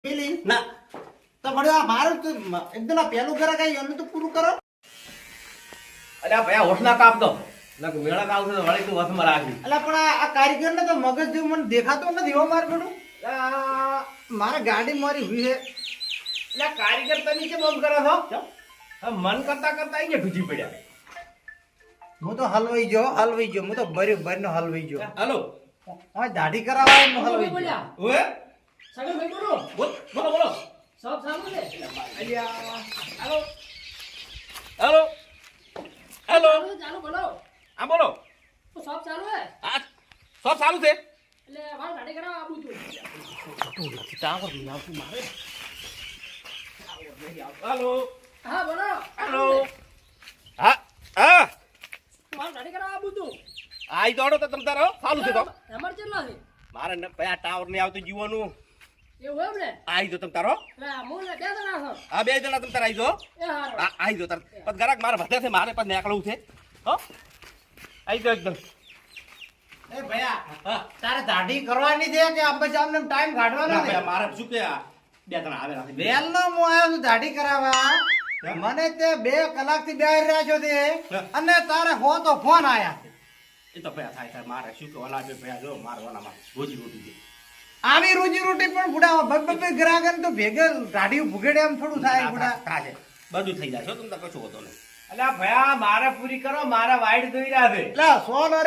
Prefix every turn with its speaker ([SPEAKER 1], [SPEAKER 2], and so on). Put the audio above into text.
[SPEAKER 1] પેલી
[SPEAKER 2] ના
[SPEAKER 1] તો પડ્યો આ મારું તો એકદમ આ પેલું ઘર કઈ એનું તો પૂરું કરો.
[SPEAKER 2] અલ્યા ભયા હોઠ ના કાપ દો નકર મેળા કાવશે તો વળી તું વસમાં રાખી.
[SPEAKER 1] એટલે પણ આ કારીગર ને તો મગજ જેવું મને દેખાતો નથી હો માર બેટું. મારે ગાડી મારી હુઈ છે.
[SPEAKER 2] એટલે કારીગર તમે કેમ આમ કરો છો? મન કરતા કરતા અહીંયા ઢૂજી પડ્યા.
[SPEAKER 1] હું તો હલવાઈ ગયો હું તો ભર્યો હલવાઈ ગયો.
[SPEAKER 2] હાલો
[SPEAKER 1] હવે દાઢી કરાવવા એમ હલવાઈ ગયો.
[SPEAKER 2] ઓએ
[SPEAKER 3] સગન ભાઈ બોલો
[SPEAKER 2] બોલો બોલો.
[SPEAKER 3] સબ સારું છે
[SPEAKER 2] અલ્યા હાલો હાલો હેલો
[SPEAKER 3] ચાલુ બોલો
[SPEAKER 2] હા બોલો.
[SPEAKER 3] તો સબ ચાલુ હે
[SPEAKER 2] હા સબ સારું છે.
[SPEAKER 3] એટલે મારે ગાડી કરાવવા આવું છું
[SPEAKER 2] હાલો
[SPEAKER 3] હા બોલો
[SPEAKER 2] હાલો હા હા
[SPEAKER 3] મારે ગાડી કરાવવા આવું છું
[SPEAKER 2] આઈ દોડો તો તમ તારો ચાલુ છે તો
[SPEAKER 3] અમાર કેટલા છે
[SPEAKER 2] મારે ને પયા ટાવર ને આવતું જીવવાનું
[SPEAKER 3] એવું એમ ને
[SPEAKER 2] આઈ જો તમ તારો
[SPEAKER 3] એટલે હું ને બે જણા છો
[SPEAKER 2] આ બે જણા તમ તાર આઈ જો
[SPEAKER 3] એ હારું
[SPEAKER 2] આઈ જો તાર પણ ગરાક મારે વધે છે મારે પણ નીકળવું છે હો આઈ જો એકદમ
[SPEAKER 1] એ ભયા
[SPEAKER 2] હા
[SPEAKER 1] તારે દાઢી કરવાની છે કે આમ પછી આમને ટાઈમ કાઢવાનો
[SPEAKER 2] ના
[SPEAKER 1] છે?
[SPEAKER 2] ભયા મારે શું કે આ બે જણા આવેલા છે
[SPEAKER 1] વહેલો હું આવ્યો છું દાઢી કરાવવા. મને તે 2 કલાકથી બેહી રહ્યા છો તે અને તારે હો તો ફોન આયા.
[SPEAKER 2] એ તો ભયા થાય થાય મારે શું કે ઓલા બે ભયા જો મારવાના રોજી રોટી છે
[SPEAKER 1] આવી રોજી રોટી પણ બુડા બબ્બે ગ્રાહકન તો ભેગે ગાડી ભૂગેડે એમ થોડું થાય બુડા.
[SPEAKER 2] થાય બધું થઈ જાય છો તમ તાર કશું હોતો નહીં.
[SPEAKER 1] અલ્યા ભયા મારે પૂરી કરો મારા વાઈડ જોઈ રહ્યા છે. એટલે 100 નો રે